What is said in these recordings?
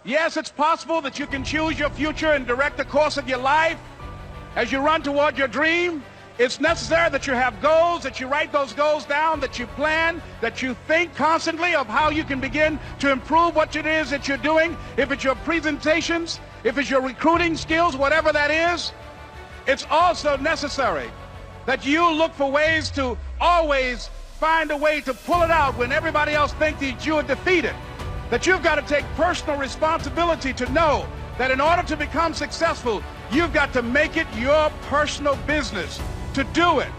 Yes, it's possible that you can choose your future and direct the course of your life as you run toward your dream. It's necessary that you have goals, that you write those goals down, that you plan, that you think constantly of how you can begin to improve what it is that you're doing. If it's your presentations, if it's your recruiting skills, whatever that is, it's also necessary that you look for ways to always find a way to pull it out when everybody else thinks that you are defeated. That you've got to take personal responsibility to know that in order to become successful, you've got to make it your personal business to do it.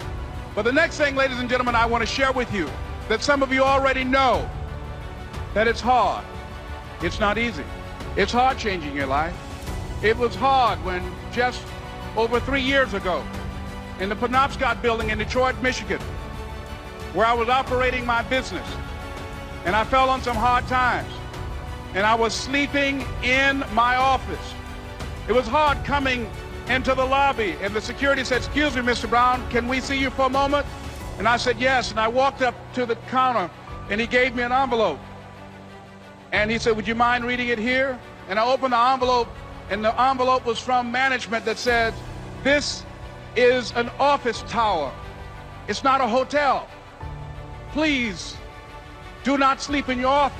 But the next thing, ladies and gentlemen, I want to share with you that some of you already know that it's hard. It's not easy. It's hard changing your life. It was hard when just over 3 years ago in the Penobscot building in Detroit, Michigan, where I was operating my business, and I fell on some hard times. And I was sleeping in my office. It was hard coming into the lobby, and the security said, "Excuse me, Mr. Brown, can we see you for a moment?" And I said, "Yes." And I walked up to the counter, and he gave me an envelope. And he said, "Would you mind reading it here?" And I opened the envelope, and the envelope was from management that said, "This is an office tower. It's not a hotel. Please do not sleep in your office."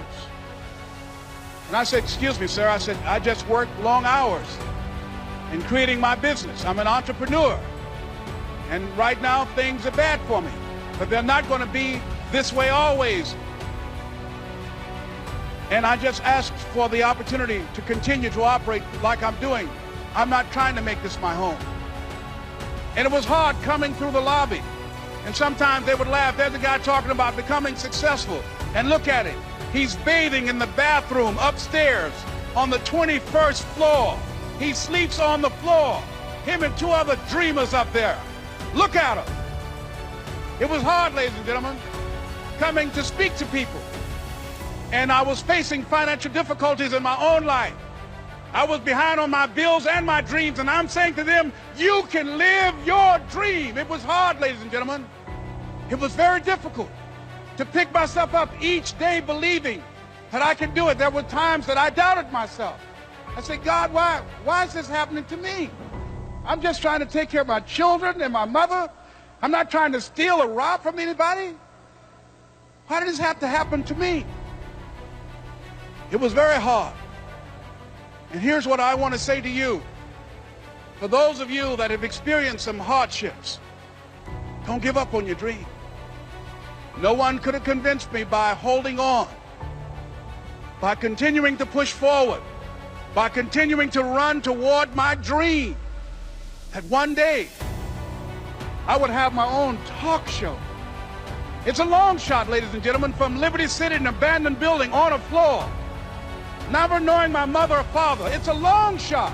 And I said, "Excuse me, sir." I said, "I just worked long hours in creating my business. I'm an entrepreneur. And right now, things are bad for me. But they're not going to be this way always. And I just asked for the opportunity to continue to operate like I'm doing. I'm not trying to make this my home." And it was hard coming through the lobby. And sometimes they would laugh. There's a guy talking about becoming successful. And look at him. He's bathing in the bathroom upstairs on the 21st floor. He sleeps on the floor. Him and 2 other dreamers up there. Look at him. It was hard, ladies and gentlemen, coming to speak to people. And I was facing financial difficulties in my own life. I was behind on my bills and my dreams, and I'm saying to them, you can live your dream. It was hard, ladies and gentlemen. It was very difficult to pick myself up each day believing that I could do it. There were times that I doubted myself. I said, "God, why is this happening to me? I'm just trying to take care of my children and my mother. I'm not trying to steal or rob from anybody. Why did this have to happen to me?" It was very hard. And here's what I want to say to you. For those of you that have experienced some hardships, don't give up on your dream. No one could have convinced me by holding on, by continuing to push forward, by continuing to run toward my dream, that one day I would have my own talk show. It's a long shot, ladies and gentlemen, from Liberty City, an abandoned building on a floor, never knowing my mother or father. It's a long shot.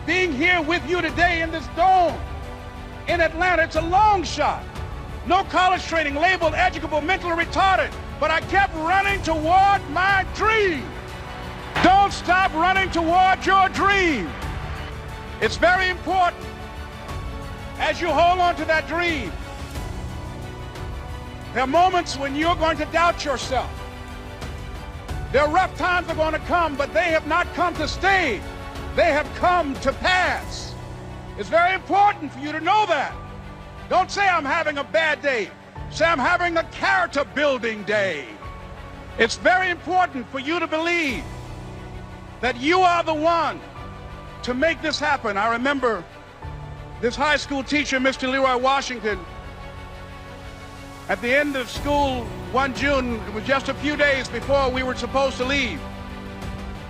Being here with you today in this dome in Atlanta, it's a long shot. No college training, labeled educable, mentally retarded, but I kept running toward my dream. Don't stop running toward your dream. It's very important as you hold on to that dream. There are moments when you're going to doubt yourself. There are rough times that are going to come, but they have not come to stay. They have come to pass. It's very important for you to know that. Don't say I'm having a bad day. Say I'm having a character building day. It's very important for you to believe that you are the one to make this happen. I remember this high school teacher, Mr. Leroy Washington, at the end of school one June, it was just a few days before we were supposed to leave.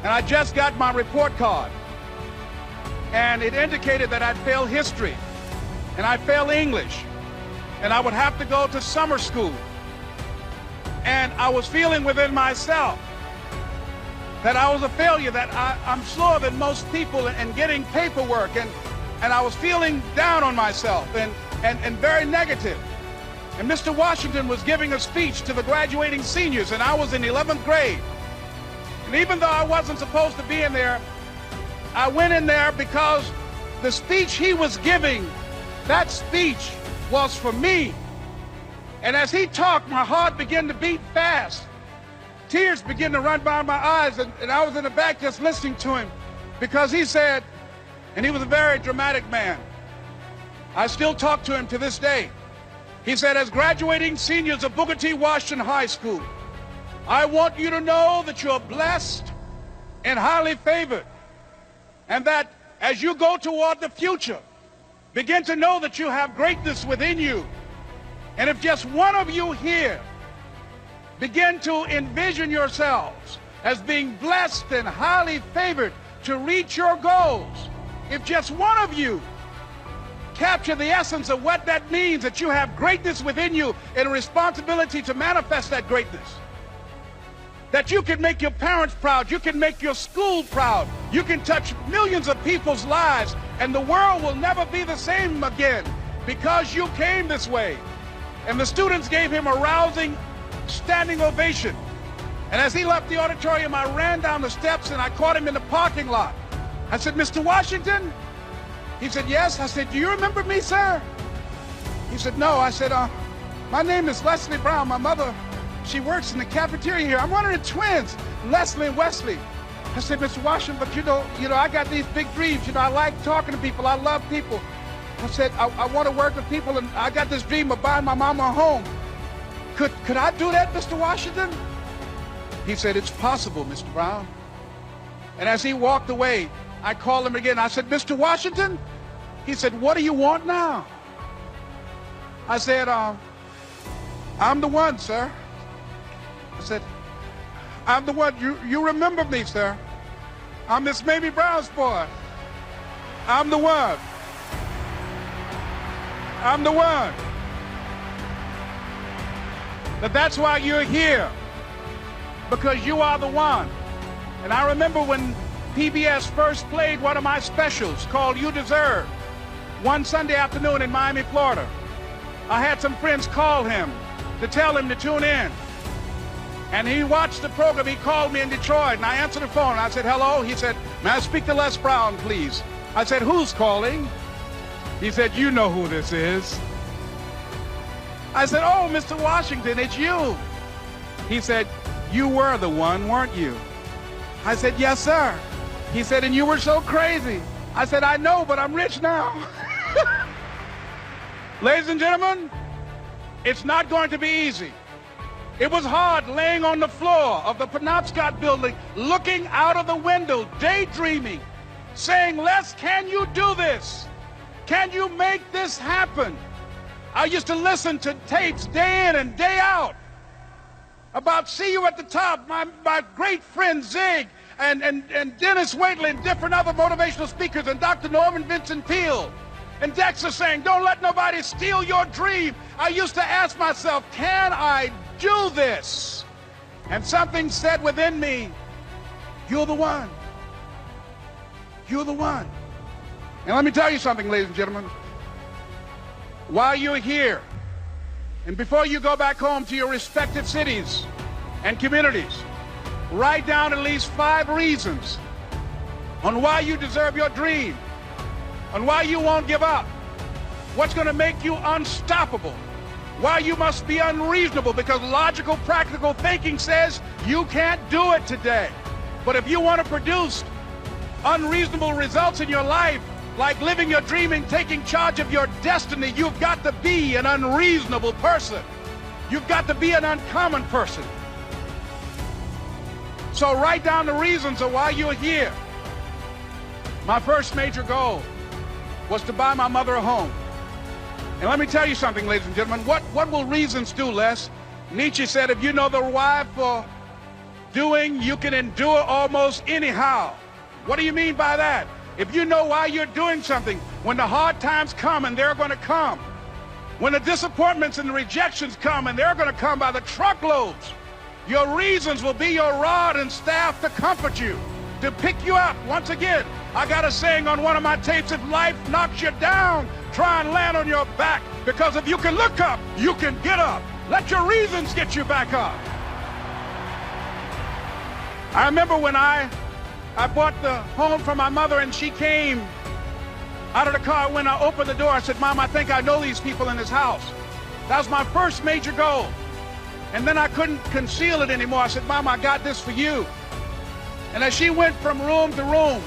And I just got my report card. And it indicated that I'd failed history. And I failed English, and I would have to go to summer school. And I was feeling within myself that I was a failure, that I'm slower than most people in getting paperwork, and I was feeling down on myself and very negative. And Mr. Washington was giving a speech to the graduating seniors, and I was in 11th grade. And even though I wasn't supposed to be in there, I went in there because the speech he was giving, that speech was for me. And as he talked, my heart began to beat fast. tears began to run down my eyes, and I was in the back just listening to him, because he said, and he was a very dramatic man. I still talk to him to this day. He said, as graduating seniors of Booker T. Washington High School, I want you to know that you're blessed and highly favored, and that as you go toward the future, begin to know that you have greatness within you. And if just one of you here begin to envision yourselves as being blessed and highly favored to reach your goals, if just one of you capture the essence of what that means, that you have greatness within you and a responsibility to manifest that greatness, that you can make your parents proud, you can make your school proud, you can touch millions of people's lives, and the world will never be the same again because you came this way. And the students gave him a rousing standing ovation. And as he left the auditorium, I ran down the steps and I caught him in the parking lot. I said, Mr. Washington? He said, yes. I said, do you remember me, sir? He said, no. I said, my name is Leslie Brown. My mother, she works in the cafeteria here. I'm one of the twins, Leslie and Wesley. I said, Mr. Washington, but you know, I got these big dreams. You know, I like talking to people. I love people. I said, I want to work with people, and I got this dream of buying my mama a home. Could I do that, Mr. Washington? He said, it's possible, Mr. Brown. And as he walked away, I called him again. I said, Mr. Washington? He said, what do you want now? I said, I'm the one, sir. I said, I'm the one. You remember me, sir. I'm Miss Mamie Brown's boy. I'm the one. I'm the one. But that's why you're here, because you are the one. And I remember when PBS first played one of my specials called You Deserve, one Sunday afternoon in Miami, Florida. I had some friends call him to tell him to tune in. And he watched the program. He called me in Detroit, and I answered the phone. I said, hello. He said, may I speak to Les Brown, please? I said, who's calling? He said, you know who this is. I said, oh, Mr. Washington, it's you. He said, you were the one, weren't you? I said, yes, sir. He said, and you were so crazy. I said, I know, but I'm rich now. Ladies and gentlemen, it's not going to be easy. It was hard laying on the floor of the Penobscot building, looking out of the window, daydreaming, saying, Les, can you do this? Can you make this happen? I used to listen to tapes day in and day out about See You at the Top, my great friend Zig and Dennis Waitley and different other motivational speakers, and Dr. Norman Vincent Peale and Dexter saying, don't let nobody steal your dream. I used to ask myself, can I do this? And something said within me, you're the one. You're the one. And let me tell you something, ladies and gentlemen. While you're here, and before you go back home to your respective cities and communities, write down at least 5 reasons on why you deserve your dream, on why you won't give up, what's going to make you unstoppable, why you must be unreasonable, because logical, practical thinking says you can't do it today. But if you want to produce unreasonable results in your life, like living your dream and taking charge of your destiny, you've got to be an unreasonable person. You've got to be an uncommon person. So write down the reasons of why you're here. My first major goal was to buy my mother a home. And let me tell you something, ladies and gentlemen. What will reasons do, Les? Nietzsche said, if you know the why for doing, you can endure almost anyhow. What do you mean by that? If you know why you're doing something, when the hard times come, and they're going to come, when the disappointments and the rejections come, and they're going to come by the truckloads, your reasons will be your rod and staff to comfort you, to pick you up. Once again, I got a saying on one of my tapes, if life knocks you down, try and land on your back, because if you can look up, you can get up. Let your reasons get you back up. I remember when I bought the home for my mother, and she came out of the car. When I opened the door, I said, Mom, I think I know these people in this house. That was my first major goal. And then I couldn't conceal it anymore. I said, Mom, I got this for you. And as she went from room to room,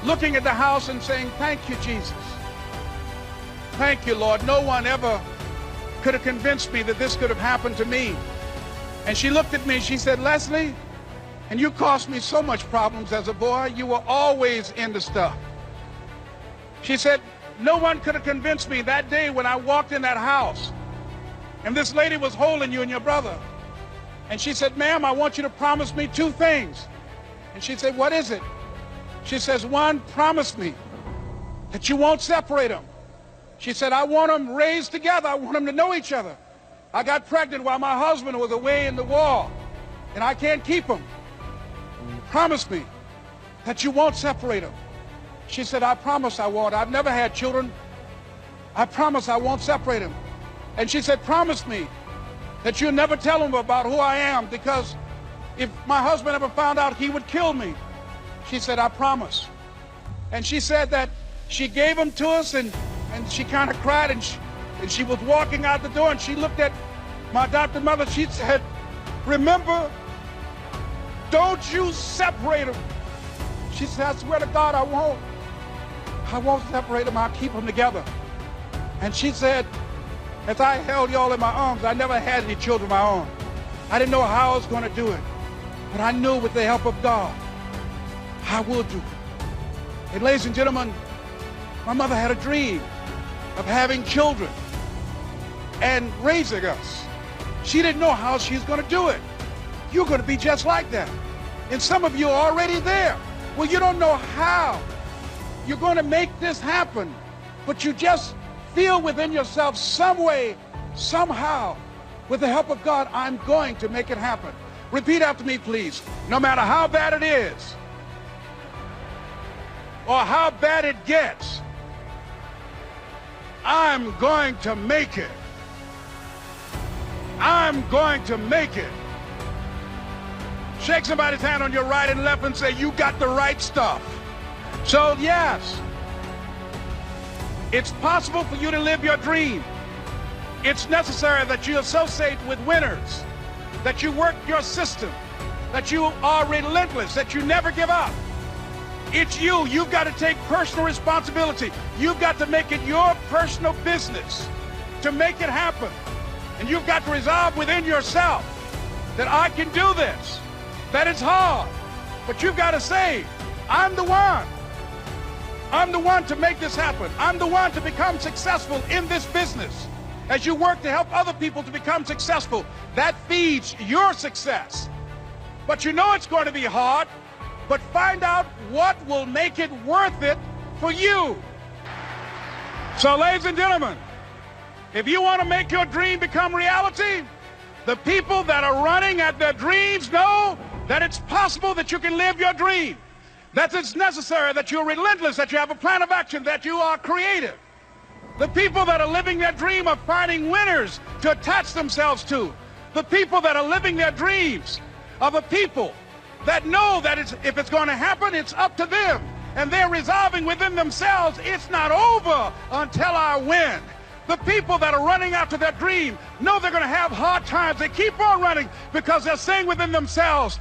looking at the house and saying, thank you, Jesus. Thank you, Lord. No one ever could have convinced me that this could have happened to me. And she looked at me and she said, Leslie, and you caused me so much problems as a boy. You were always into stuff. She said, no one could have convinced me that day when I walked in that house and this lady was holding you and your brother. And she said, ma'am, I want you to promise me 2 things. And she said, what is it? She says, 1, promise me that you won't separate them. She said, I want them raised together. I want them to know each other. I got pregnant while my husband was away in the war, and I can't keep them. Promise me that you won't separate them. She said, I promise I won't. I've never had children. I promise I won't separate them. And she said, promise me that you'll never tell them about who I am, because if my husband ever found out, he would kill me. She said, I promise. And she said that she gave them to us, and she kind of cried, and she was walking out the door, and she looked at my adopted mother. She said, remember, don't you separate them. She said, I swear to God, I won't separate them. I'll keep them together. And she said, as I held y'all in my arms, I never had any children of my own. I didn't know how I was going to do it, but I knew with the help of God, I would do it. And ladies and gentlemen, my mother had a dream of having children and raising us. She didn't know how she was going to do it. You're going to be just like that. And some of you are already there. Well, you don't know how you're going to make this happen, but you just feel within yourself some way, somehow, with the help of God, I'm going to make it happen. Repeat after me, please. No matter how bad it is, or how bad it gets, I'm going to make it. I'm going to make it. Shake somebody's hand on your right and left and say, you got the right stuff. So yes, it's possible for you to live your dream. It's necessary that you associate with winners, that you work your system, that you are relentless, that you never give up. It's you. You've got to take personal responsibility. You've got to make it your personal business to make it happen. And you've got to resolve within yourself that I can do this, that it's hard, but you've got to say, I'm the one. I'm the one to make this happen. I'm the one to become successful in this business. As you work to help other people to become successful, that feeds your success. But you know it's going to be hard, but find out what will make it worth it for you. So, ladies and gentlemen, if you want to make your dream become reality, the people that are running at their dreams know that it's possible that you can live your dream, that it's necessary, that you're relentless, that you have a plan of action, that you are creative. The people that are living their dream are finding winners to attach themselves to. The people that are living their dreams are the people that know that if it's going to happen, it's up to them. And they're resolving within themselves, it's not over until I win. The people that are running after their dream know they're going to have hard times. They keep on running because they're saying within themselves,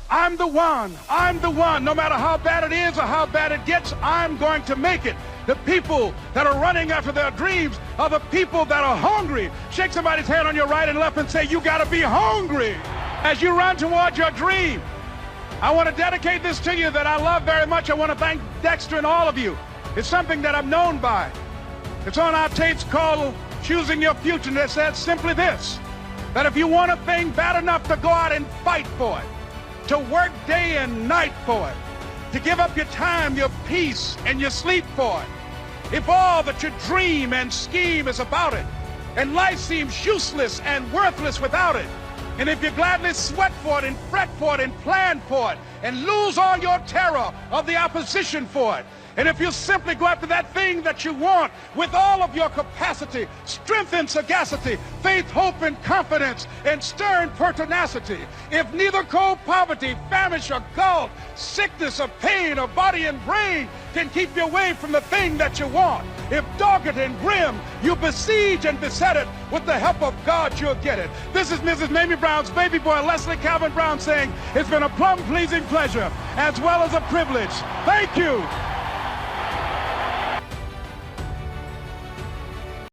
I'm the one. I'm the one. No matter how bad it is or how bad it gets, I'm going to make it. The people that are running after their dreams are the people that are hungry. Shake somebody's hand on your right and left and say, you got to be hungry. As you run towards your dream, I want to dedicate this to you that I love very much. I want to thank Dexter and all of you. It's something that I'm known by. It's on our tapes called Choosing Your Future, and it says simply this, that if you want a thing bad enough to go out and fight for it, to work day and night for it, to give up your time, your peace, and your sleep for it, if all that you dream and scheme is about it, and life seems useless and worthless without it, and if you gladly sweat for it and fret for it and plan for it and lose all your terror of the opposition for it, and if you simply go after that thing that you want with all of your capacity, strength and sagacity, faith, hope and confidence, and stern pertinacity, if neither cold poverty, famish or gulf, sickness or pain or body and brain can keep you away from the thing that you want. If dogged and grim, you besiege and beset it, with the help of God, you'll get it. This is Mrs. Mamie Brown's baby boy, Leslie Calvin Brown, saying, it's been a plum-pleasing pleasure as well as a privilege. Thank you.